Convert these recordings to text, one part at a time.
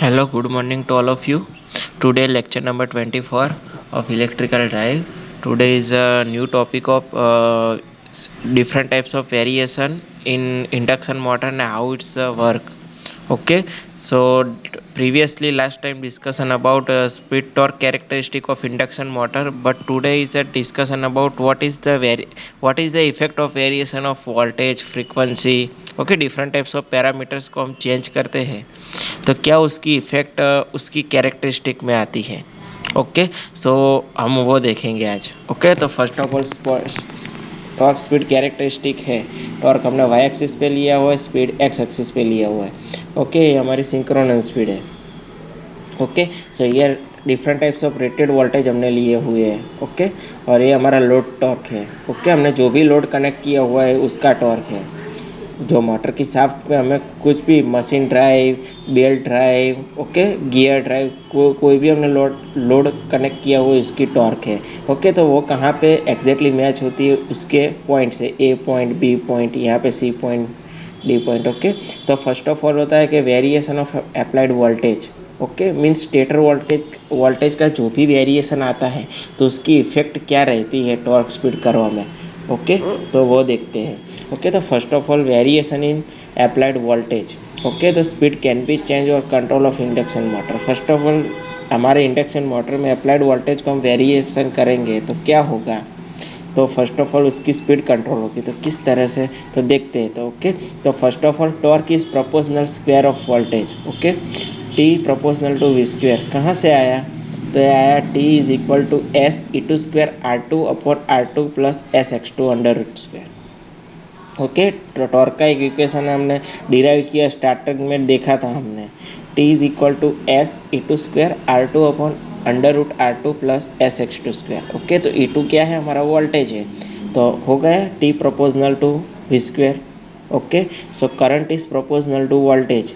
Hello, good morning to all of you. Today lecture number 24 of electrical drive. Today is a new topic of different types of variation in induction motor and how it's work. Okay, so previously last time discussion about speed torque characteristic of induction motor, but today is a discussion about what is the effect of variation of voltage, frequency. Okay, different types of parameters को हम change करते हैं तो क्या उसकी effect उसकी characteristic में आती है। ओके, सो हम वो देखेंगे आज। ओके, तो first of all torque speed characteristic है। टॉर्क हमने वाई एक्सिस पे लिया हुआ है, स्पीड एक्स एक्सिस पे लिया हुआ है। ओके, ये हमारी सिंक्रोनस स्पीड है। ओके, सो ये different types of rated voltage हमने लिए हुए हैं। ओके, और ये हमारा लोड टॉर्क है। ओके, हमने जो भी लोड कनेक्ट किया हुआ है उसका टॉर्क है। जो मोटर की शाफ्ट पे हमें कुछ भी machine drive, belt drive, okay, gear drive, कोई भी हमने लोड कनेक्ट किया हुआ इसकी टॉर्क है। ओके, तो वो कहाँ पे एग्जैक्टली मैच होती है उसके पॉइंट से, ए पॉइंट, बी पॉइंट, यहाँ पे C point, D point. Okay, तो फर्स्ट ऑफ ऑल होता है कि variation of applied voltage. Okay, means stator voltage का जो भी वेरिएशन आता है तो उसकी इफेक्ट क्या रहती है टॉर्क स्पीड कर्व में। ओके, तो वो देखते हैं। ओके, तो first of all variation in applied voltage. Okay, तो स्पीड कैन बी चेंज और control of induction motor. First of all हमारे इंडक्शन मोटर में अप्लाइड वोल्टेज को हम वेरिएशन करेंगे तो क्या होगा, तो फर्स्ट ऑफ ऑल उसकी स्पीड कंट्रोल होगी। तो किस तरह से, तो देखते हैं। तो ओके, तो first of all torque is proportional square of voltage. Okay, T proportional to V square कहाँ से आया, तो आया T is equal to S E two square R two upon R two plus S X two under root square. Okay, तो torque का एक equation हमने derive किया, स्टार्टिंग में देखा था हमने, T is equal to S E two square R two upon under root R two plus S X two square. Okay, तो ई टू क्या है, हमारा वोल्टेज है, तो हो गया T proportional to V square. Okay, so current is proportional to voltage,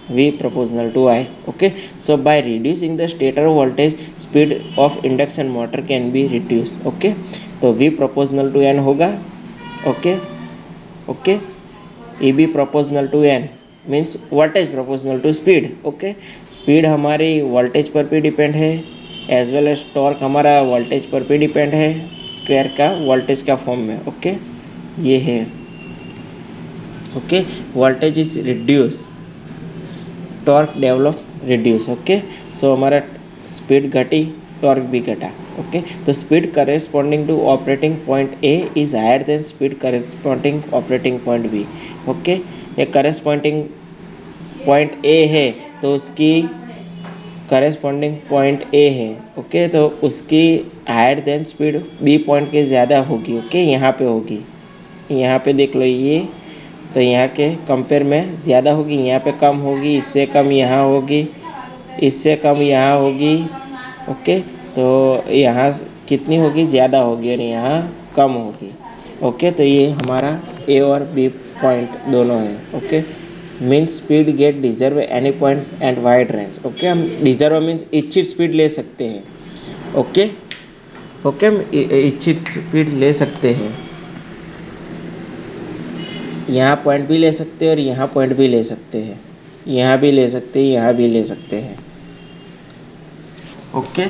V proportional to I. Okay, so by reducing the stator voltage, speed of induction motor can be reduced. Okay, तो V proportional to N होगा। Okay, okay, EB proportional to N means voltage proportional to speed. Okay, speed हमारी voltage पर भी depend है, as well as torque हमारा voltage पर भी depend है, स्क्वायर का वोल्टेज का फॉर्म में। ओके, ये है। Okay, voltage is reduce, torque develop reduce. Okay, so हमारा स्पीड घटी, टॉर्क भी घटा। ओके, तो speed corresponding to operating point A is higher than speed corresponding operating point B. Okay, ये करेस्पॉन्डिंग पॉइंट ए है तो उसकी करेस्पॉन्डिंग पॉइंट ए है। ओके, तो उसकी higher than speed B point के ज़्यादा होगी। ओके, यहाँ पे होगी, यहाँ पे देख लो ये, तो यहाँ के कंपेयर में ज़्यादा होगी, यहाँ पे कम होगी, इससे कम यहाँ होगी, इससे कम यहाँ होगी। ओके, तो यहाँ कितनी होगी, ज़्यादा होगी, और यहाँ कम होगी। ओके, तो ये हमारा ए और बी पॉइंट दोनों है। Okay, means speed get deserve any point and wide range. Okay, हम डिजर्व मीन्स इच्छित स्पीड ले सकते हैं। ओके, ओके, हम इच्छित स्पीड ले सकते हैं, यहाँ पॉइंट भी ले सकते हैं और यहाँ पॉइंट भी ले सकते हैं, यहाँ भी ले सकते हैं, यहाँ भी ले सकते हैं। ओके,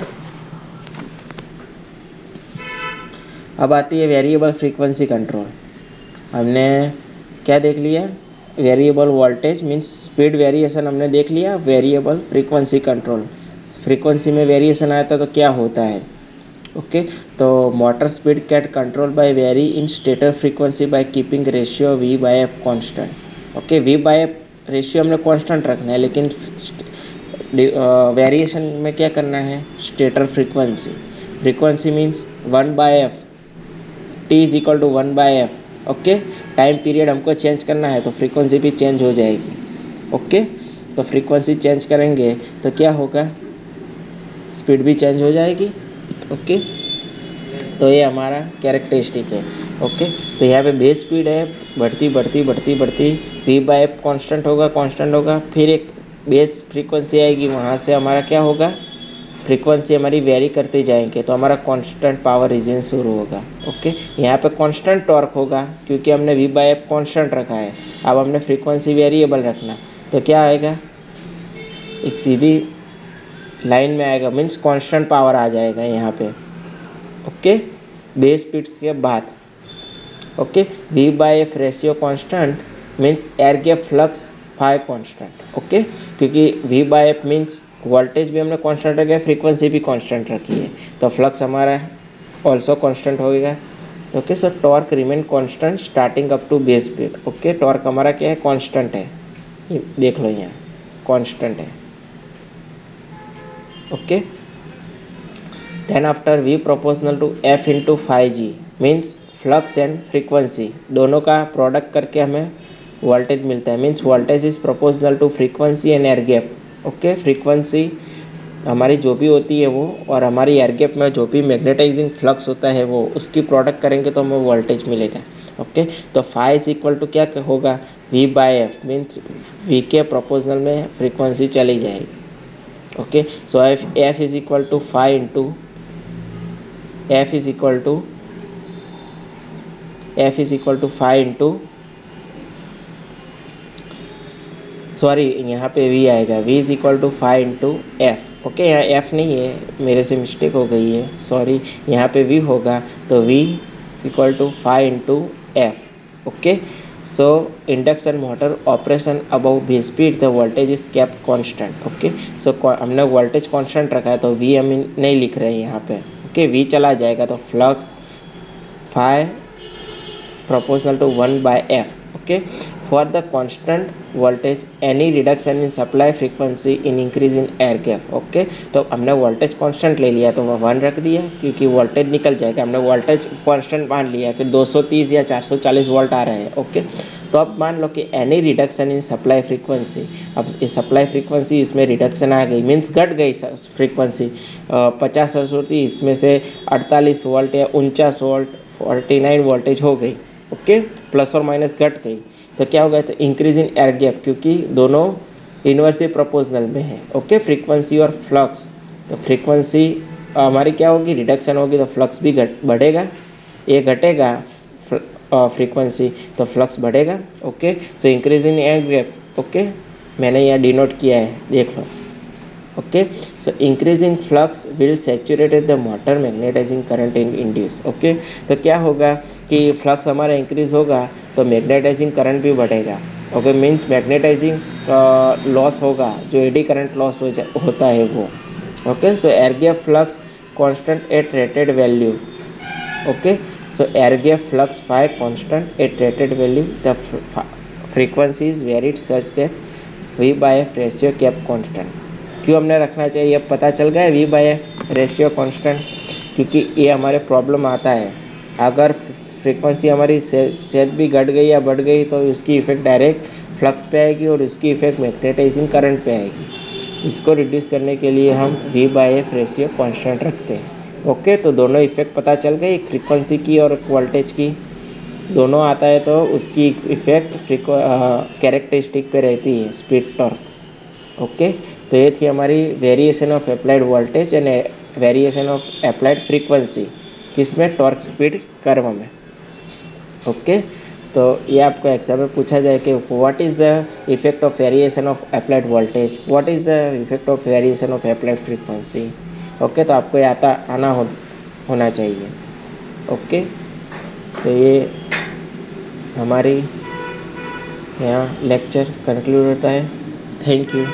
अब आती है वेरिएबल फ्रीक्वेंसी कंट्रोल। हमने क्या देख लिया, variable voltage means speed variation हमने देख लिया। वेरिएबल फ्रीक्वेंसी कंट्रोल, फ्रीक्वेंसी में वेरिएशन आता तो क्या होता है। ओके, तो motor speed cat control by very in stator frequency by keeping ratio V by F constant. Okay, V by F ratio हमने कांस्टेंट रखना है, लेकिन वेरिएशन में क्या करना है, stator frequency, frequency means 1/f, T is equal to 1/f। Okay, time period हमको change करना है तो फ्रीक्वेंसी भी चेंज हो जाएगी। ओके, तो फ्रीक्वेंसी चेंज करेंगे तो क्या होगा, स्पीड भी चेंज हो जाएगी। ओके, तो ये हमारा कैरेक्टरिस्टिक है। ओके, तो यहाँ पे बेस स्पीड है, बढ़ती बढ़ती बढ़ती बढ़ती, वी बाय एफ कॉन्स्टेंट होगा, कांस्टेंट होगा, फिर एक बेस फ्रीक्वेंसी आएगी, वहाँ से हमारा क्या होगा, फ्रीक्वेंसी हमारी वेरी करते जाएंगे तो हमारा कांस्टेंट पावर रीजन शुरू होगा। ओके, यहाँ पे कांस्टेंट टॉर्क होगा क्योंकि हमने वी बाय एफ कॉन्स्टेंट रखा है। अब हमने फ्रीक्वेंसी वेरिएबल रखना, तो क्या आएगा, एक सीधी लाइन में आएगा, मीन्स कांस्टेंट पावर आ जाएगा यहाँ पे। ओके, बेस स्पीड्स के बाद। Okay, V by F ratio constant means air gap flux phi constant. Okay, क्योंकि V by F means voltage भी हमने कांस्टेंट रखा है, फ्रीक्वेंसी भी कांस्टेंट रखी है, तो फ्लक्स हमारा ऑल्सो कांस्टेंट होगा। Okay, so torque remain constant starting up to base speed. Okay, torque हमारा क्या है, कांस्टेंट है, देख लो यहाँ कांस्टेंट है। Okay, then after V proportional to F into five G means flux and frequency दोनों का प्रोडक्ट करके हमें वोल्टेज मिलता है, means voltage is proportional to frequency and air gap. Okay, frequency हमारी जो भी होती है वो, और हमारी एयर गैप में जो भी मैग्नेटाइजिंग फ्लक्स होता है वो, उसकी प्रोडक्ट करेंगे तो हमें वोल्टेज मिलेगा। ओके, तो फाई इज इक्वल टू क्या होगा, V by F means V के प्रोपोर्शनल में फ्रीक्वेंसी चली जाएगी। Okay, so F is equal to phi into F is equal to phi into, sorry यहाँ पे v आएगा, v is equal to phi into F. Okay, यहाँ f नहीं है, मेरे से मिस्टेक हो गई है, सॉरी, यहाँ पे v होगा, तो v is equal to phi into F. Okay, so induction motor operation above v speed the voltage is kept constant. Okay, so हमने वोल्टेज कांस्टेंट रखा है तो v हम नहीं लिख रहे हैं यहाँ पे। ओके, v चला जाएगा तो flux phi proportional to 1 by f. Okay, for the constant voltage any reduction in supply frequency in increase in air gap. Okay, तो हमने वोल्टेज कांस्टेंट ले लिया तो 1 रख दिया, क्योंकि वोल्टेज निकल जाएगा, हमने वोल्टेज कांस्टेंट मान लिया कि 230 या 440 वोल्ट आ रहे हैं। ओके, तो अब मान लो कि any reduction in supply frequency, अब इस सप्लाई फ्रीक्वेंसी इसमें रिडक्शन आ गई, मीन्स घट गई फ्रीक्वेंसी, 50 हर्ट्ज होती, इसमें से 48 वोल्ट या 49 वोल्ट 49 वोल्टेज हो गई। ओके, प्लस और माइनस घट गई, तो क्या होगा, तो इंक्रीज इन एयर गैप, क्योंकि दोनों इन्वर्सली प्रोपोर्शनल में है। ओके, फ्रीक्वेंसी और फ्लक्स, तो फ्रीक्वेंसी हमारी क्या होगी, रिडक्शन होगी, तो फ्लक्स भी बढ़ेगा, ये घटेगा फ्रीक्वेंसी तो फ्लक्स बढ़ेगा। Okay, so increase in air gap. Okay, मैंने यहाँ डिनोट किया है, देख लो। Okay, so increase in flux will saturated the motor magnetising current in induce. Okay, तो क्या होगा कि फ्लक्स हमारा इंक्रीज होगा तो मैग्नेटाइजिंग करंट भी बढ़ेगा। ओके, मीन्स मैग्नेटाइजिंग लॉस होगा, जो एडी करंट लॉस होता है वो। Okay, so air gap flux constant eight rated value. Okay, so air gap flux phi constant at rated value, the frequency is varied such that v by f ratio kept constant। क्यों हमने रखना चाहिए, अब पता चल गया v by f ratio constant, क्योंकि ये हमारे प्रॉब्लम आता है, अगर फ्रीक्वेंसी हमारी सेट भी घट गई या बढ़ गई तो उसकी इफेक्ट डायरेक्ट फ्लक्स पे आएगी और उसकी इफेक्ट मैग्नेटाइजिंग करंट पे आएगी। इसको रिड्यूस करने के लिए हम v by f ratio constant रखते हैं। ओके, तो दोनों इफेक्ट पता चल गई, फ्रीक्वेंसी की और वोल्टेज की, दोनों आता है तो उसकी इफेक्ट कैरेक्टरिस्टिक पे रहती है, स्पीड टॉर्क। ओके, तो ये थी हमारी variation of applied voltage and variation of applied frequency, किसमें, टॉर्क स्पीड कर्व में। ओके, तो ये आपको एग्जाम में पूछा जाए कि what is the effect of variation of applied voltage, what is the effect of variation of applied frequency. Okay, तो आपको ये होना चाहिए। ओके, तो ये हमारी यहाँ लेक्चर कंक्लूड होता है। Thank you.